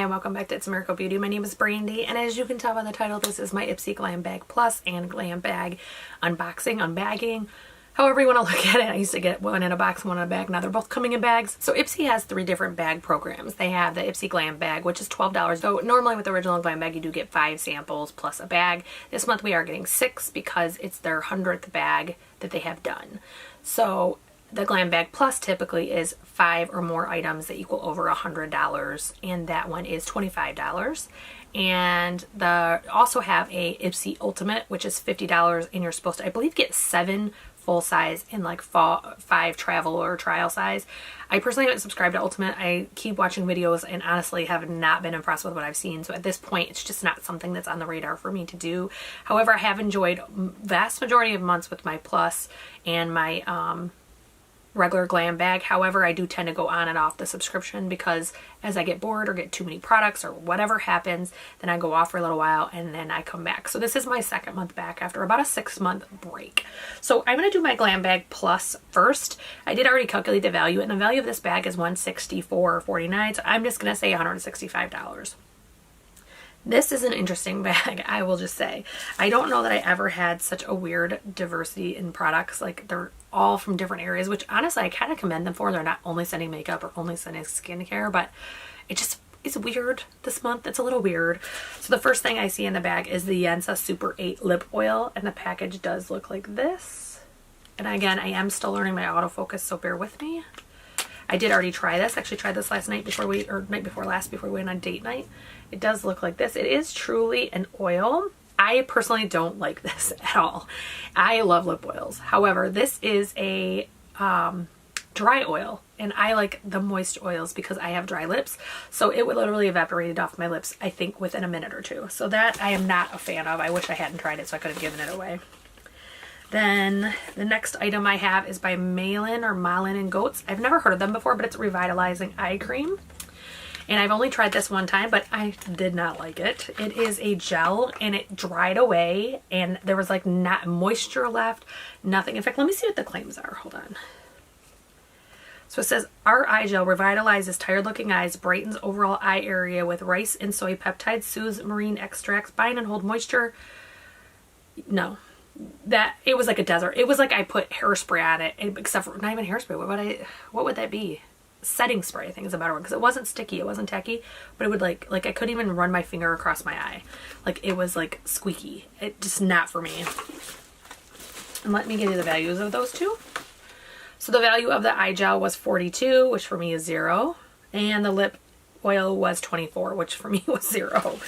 Hi and welcome back to It's a Miracle Beauty. My name is Brandy, and as you can tell by the title, this is my Ipsy Glambag Plus and Glambag unboxing, unbagging, however you want to look at it. I used to get one in a box, one in a bag. Now they're both coming in bags. So Ipsy has 3 different bag programs. They have the Ipsy Glambag, which is $12. So normally with the original Glambag, you do get 5 samples plus a bag. This month we are getting 6 because it's their 100th bag that they have done. So the Glambag Plus typically is 5 or more items that equal over $100, and that one is $25. And also have a Ipsy Ultimate, which is $50, and you're supposed to, I believe, get 7 full size and like 5 travel or trial size. I personally haven't subscribed to Ultimate. I keep watching videos and honestly have not been impressed with what I've seen. So at this point, it's just not something that's on the radar for me to do. However, I have enjoyed vast majority of months with my Plus and my regular Glambag. However, I do tend to go on and off the subscription because as I get bored or get too many products or whatever happens, then I go off for a little while and then I come back. So this is my 2nd month back after about a 6-month break. So I'm going to do my Glambag Plus first. I did already calculate the value, and the value of this bag is $164.49. So I'm just going to say $165. This is an interesting bag, I will just say. I don't know that I ever had such a weird diversity in products. Like, they're all from different areas, which honestly I kind of commend them for. They're not only sending makeup or only sending skincare, but it's weird this month. It's a little weird. So the first thing I see in the bag is the Yensa Super 8 lip oil, and the package does look like this. And again, I am still learning my autofocus, so bear with me. I did already try this. Actually tried this last night before night before last before we went on date night. It does look like this. It is truly an oil. I personally don't like this at all. I love lip oils. However, this is a dry oil, and I like the moist oils because I have dry lips. So it would literally evaporated off my lips, I think, within a minute or 2. So that I am not a fan of. I wish I hadn't tried it so I could have given it away. Then the next item I have is by Malin and Goats. I've never heard of them before, but it's Revitalizing Eye Cream. And I've only tried this one time, but I did not like it. It is a gel, and it dried away, and there was like not moisture left, nothing. In fact, let me see what the claims are. Hold on. So it says, our eye gel revitalizes tired looking eyes, brightens overall eye area with rice and soy peptides, soothes marine extracts, bind and hold moisture. No. That it was like a desert. It was like I put hairspray on it, except for not even hairspray. What would that be? Setting spray, I think, is a better one, because it wasn't sticky, it wasn't tacky, but it would like I couldn't even run my finger across my eye. Like, it was like squeaky. It just not for me. And let me give you the values of those two. So the value of the eye gel was $42, which for me is 0, and the lip oil was $24, which for me was 0.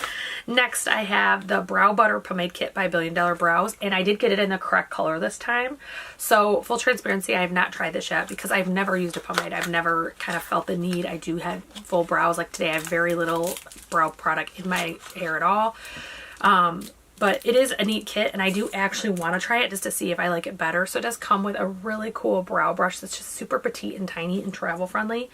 Next, I have the Brow Butter Pomade Kit by Billion Dollar Brows, and I did get it in the correct color this time. So, full transparency, I have not tried this yet because I've never used a pomade. I've never kind of felt the need. I do have full brows. Like today, I have very little brow product in my hair at all. But it is a neat kit, and I do actually want to try it just to see if I like it better. So it does come with a really cool brow brush that's just super petite and tiny and travel friendly.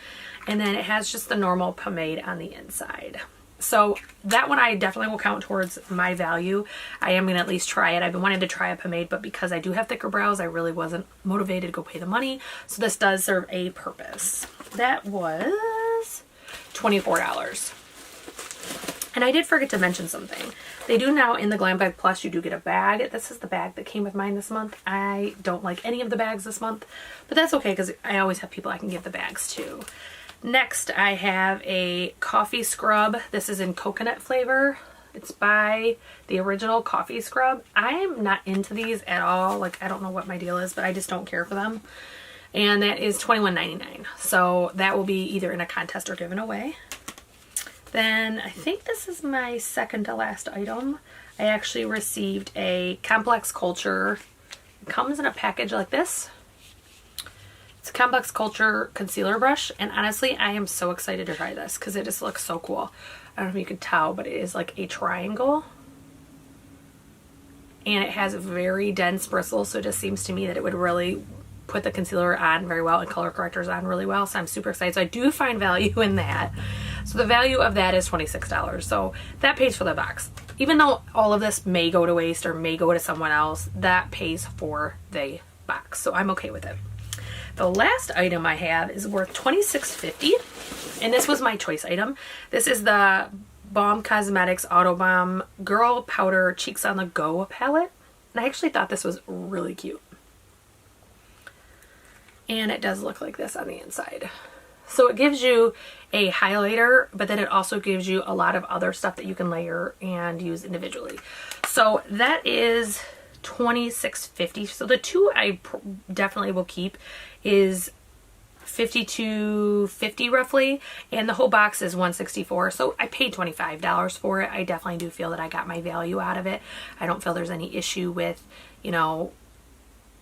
And then it has just the normal pomade on the inside. So that one I definitely will count towards my value. I am going to at least try it. I've been wanting to try a pomade, but because I do have thicker brows, I really wasn't motivated to go pay the money. So this does serve a purpose. That was $24. And I did forget to mention something. They do now in the Glambag Plus, you do get a bag. This is the bag that came with mine this month. I don't like any of the bags this month, but that's okay because I always have people I can give the bags to. Next, I have a coffee scrub. This is in coconut flavor. It's by the original coffee scrub. I'm not into these at all. Like, I don't know what my deal is, but I just don't care for them. And that is $21.99. So that will be either in a contest or given away. Then I think this is my second to last item. I actually received a Complex Culture. It comes in a package like this. It's a Complex Culture concealer brush, and honestly, I am so excited to try this because it just looks so cool. I don't know if you can tell, but it is like a triangle. And it has very dense bristles, so it just seems to me that it would really put the concealer on very well and color correctors on really well, so I'm super excited. So I do find value in that. So the value of that is $26. So that pays for the box. Even though all of this may go to waste or may go to someone else, that pays for the box. So I'm okay with it. The last item I have is worth $26.50, and this was my choice item. This is the Balm Cosmetics Auto Balm Girl Powder Cheeks on the Go palette, and I actually thought this was really cute. And it does look like this on the inside. So it gives you a highlighter, but then it also gives you a lot of other stuff that you can layer and use individually. So that is $26.50. So the two I definitely will keep is $52.50 roughly, and the whole box is $164. So I paid $25 for it. I definitely do feel that I got my value out of it. I don't feel there's any issue with, you know,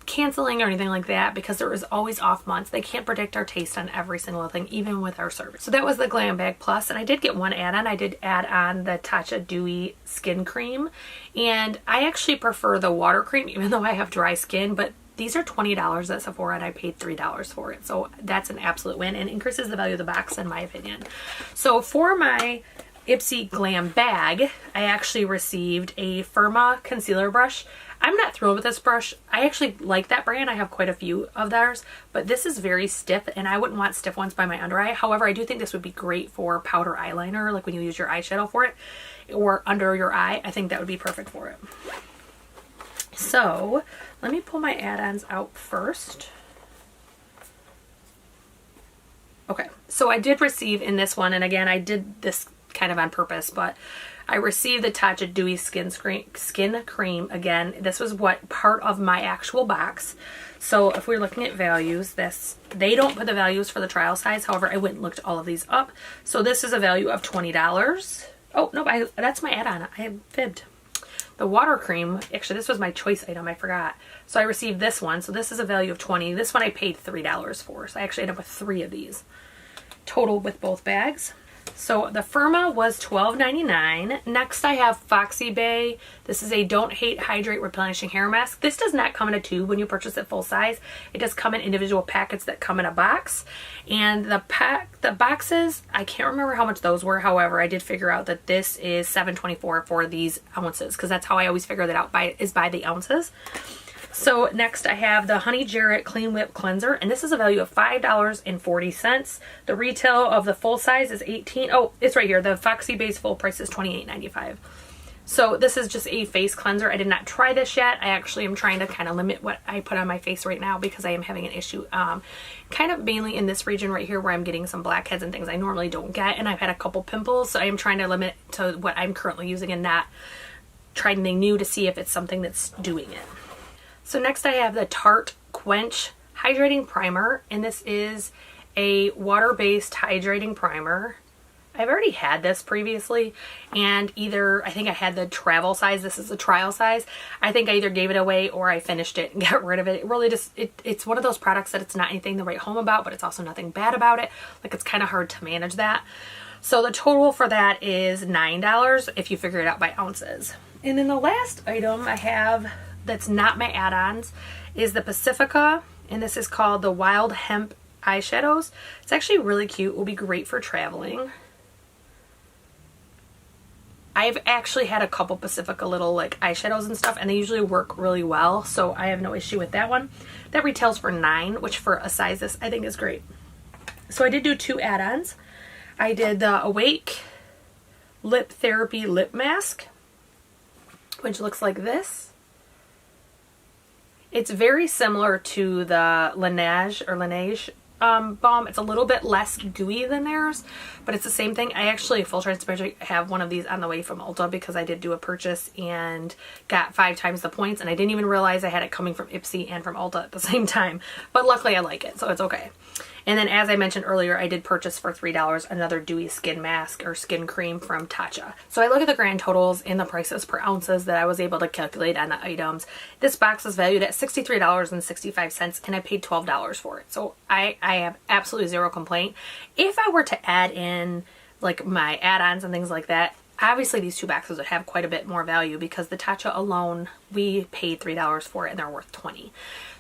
canceling or anything like that, because there is always off months. They can't predict our taste on every single thing, even with our service. So that was the Glambag Plus, and I did get one add-on. I did add on the Tatcha Dewy Skin Cream, and I actually prefer the water cream, even though I have dry skin, but these are $20 at Sephora, and I paid $3 for it. So that's an absolute win, and increases the value of the box in my opinion. So for my Ipsy Glambag, I actually received a Firma concealer brush. I'm not thrilled with this brush. I actually like that brand. I have quite a few of theirs, but this is very stiff, and I wouldn't want stiff ones by my under eye. However, I do think this would be great for powder eyeliner, like when you use your eyeshadow for it, or under your eye. I think that would be perfect for it. So let me pull my add-ons out first. Okay, so I did receive in this one, and again, I did this kind of on purpose, but I received the Tatcha Dewy Skin Cream. Again, this was what part of my actual box. So if we're looking at values, they don't put the values for the trial size. However, I went and looked all of these up. So this is a value of $20. Oh, no, that's my add-on. I fibbed. The water cream, actually, this was my choice item. I forgot. So I received this one. So this is a value of $20. This one I paid $3 for. So I actually ended up with 3 of these total with both bags. So the Firma was $12.99. Next I have Foxy Bay. This is a Don't Hate Hydrate Replenishing Hair Mask. This does not come in a tube when you purchase it full size. It does come in individual packets that come in a box. And the boxes, I can't remember how much those were. However, I did figure out that this is $7.24 for these ounces, because that's how I always figure that out, by the ounces. So next I have the Honey Jarrett Clean Whip Cleanser, and this is a value of $5.40. The retail of the full size is $18. Oh, it's right here. The Foxy Base full price is $28.95. So this is just a face cleanser. I did not try this yet. I actually am trying to kind of limit what I put on my face right now, because I am having an issue kind of mainly in this region right here where I'm getting some blackheads and things I normally don't get, and I've had a couple pimples. So I am trying to limit to what I'm currently using and not try anything new to see if it's something that's doing it. So next I have the Tarte Quench Hydrating Primer, and this is a water-based hydrating primer. I've already had this previously, and I think I had the travel size. This is the trial size. I think I either gave it away or I finished it and got rid of it. It really just, it's one of those products that it's not anything to write home about, but it's also nothing bad about it. Like, it's kind of hard to manage that. So the total for that is $9 if you figure it out by ounces. And then the last item I have that's not my add-ons is the Pacifica, and this is called the Wild Hemp Eyeshadows. It's actually really cute. It will be great for traveling. I've actually had a couple Pacifica little like eyeshadows and stuff, and they usually work really well, so I have no issue with that one. That retails for $9, which for a size this I think is great. So I did do 2 add-ons. I did the Awake Lip Therapy Lip Mask, which looks like this. It's very similar to the Laneige balm. It's a little bit less gooey than theirs, but it's the same thing. I actually, full transparency, have one of these on the way from Ulta because I did do a purchase and got 5 times the points, and I didn't even realize I had it coming from Ipsy and from Ulta at the same time. But luckily I like it, so it's okay. And then, as I mentioned earlier, I did purchase for $3 another dewy skin mask or skin cream from Tatcha. So I look at the grand totals and the prices per ounces that I was able to calculate on the items. This box is valued at $63.65, and I paid $12 for it. So I have absolutely zero complaint. If I were to add in like my add-ons and things like that, obviously these 2 boxes would have quite a bit more value, because the Tatcha alone, we paid $3 for it and they're worth $20.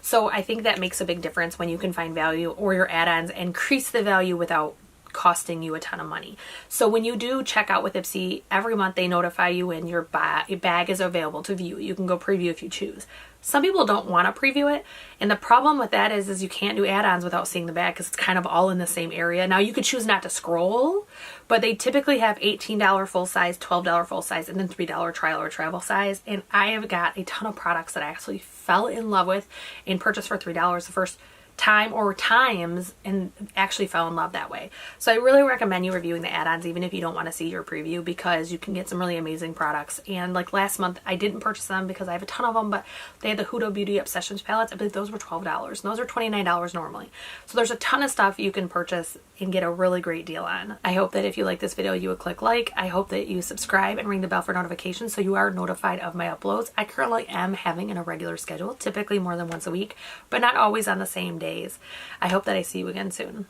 So I think that makes a big difference when you can find value, or your add-ons increase the value without costing you a ton of money. So when you do check out with Ipsy, every month they notify you when your bag is available to view. You can go preview if you choose. Some people don't want to preview it, and the problem with that is you can't do add-ons without seeing the bag because it's kind of all in the same area. Now you could choose not to scroll, but they typically have $18 full size, $12 full size, and then $3 trial or travel size. And I have got a ton of products that I actually fell in love with and purchased for $3 the first time or times, and actually fell in love that way. So I really recommend you reviewing the add-ons even if you don't want to see your preview, because you can get some really amazing products. And like last month I didn't purchase them because I have a ton of them, but they had the Huda Beauty Obsessions palettes. I believe those were $12 and those are $29 normally. So there's a ton of stuff you can purchase and get a really great deal on. I hope that if you like this video you would click like. I hope that you subscribe and ring the bell for notifications so you are notified of my uploads. I currently am having an irregular schedule, typically more than once a week, but not always on the same days. I hope that I see you again soon.